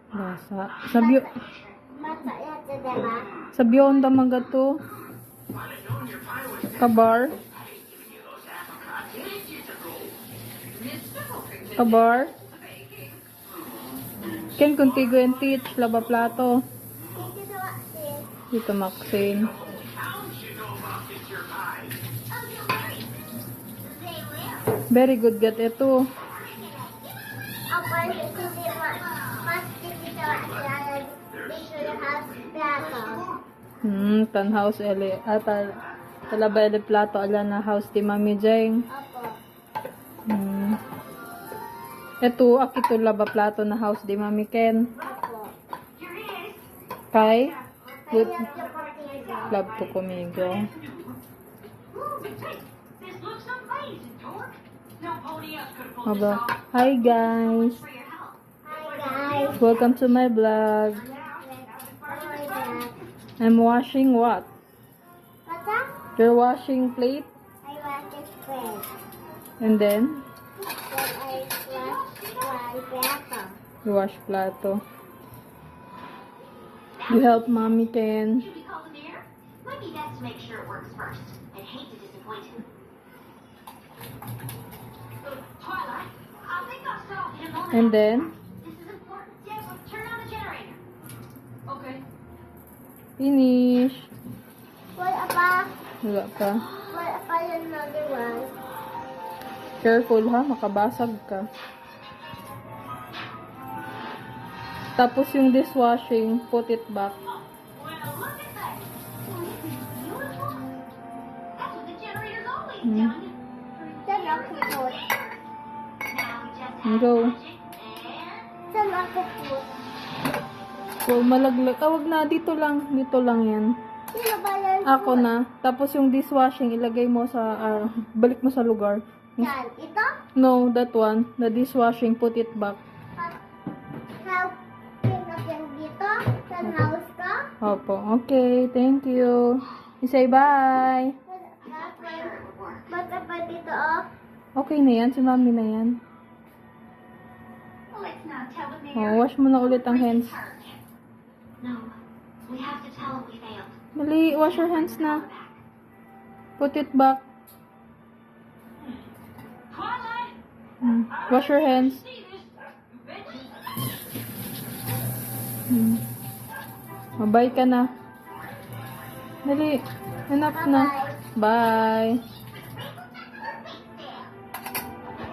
Basa. Basa yata, diba? Sa biyonda mga to. Kabar. Kabar. Ken contigo and teach. Laba plato. Dito daw, sis. Dito Maxine. Very good get ito. Ako, hindi mas dito daw, dito yung house plato. Tan house ele. Talaba ele plato ala na house ti Mami Jeng. Opo. Ito, akito laba plato na house di Mami Ken. Opo. Kay? Good. Kaya yung portigo. Love to kumigo. Aba. Hi guys. Hi, guys. Welcome to my vlog. Oh my God. I'm washing what? What's that? You're washing plate? I wash this plate. And then? Then I wash my plato. You wash plato. You help Mommy Ken. Should we call the mayor? Might be best to make sure it works first. I'd hate to disappoint him. Twilight, I think I'll set off in a moment. And then? This is important. Yeah, well, turn on the generator. Okay. Finish. Wala pa. Wala pa. Wala pa yung another one. Careful ha, makabasag ka. Tapos yung dishwashing, put it back. Well, look at that. Oh, this is beautiful. That's what the generator's always done. Saan ako put? Now we just have Go. magic and... Saan ako put? So, malaglag. Wag na. Dito lang. Dito lang yan. Sino ba yan? Ako na. Tapos yung dishwashing, ilagay mo sa, balik mo sa lugar. Saan? Ito? No, that one. The dishwashing, put it back. How? Pinos yan dito? Saan house ka? Opo. Okay, thank you. You say bye. Bata pa dito, oh. Okay na yan. Si Mami na yan. Let's not tell the Oh, mayor. wash mo na ulit ang hands. No, we have to tell him we failed. Mali, wash your hands na. Put it back. Twilight, Wash your hands. see this? Mabay ka na. Dali. Enough na. Bye.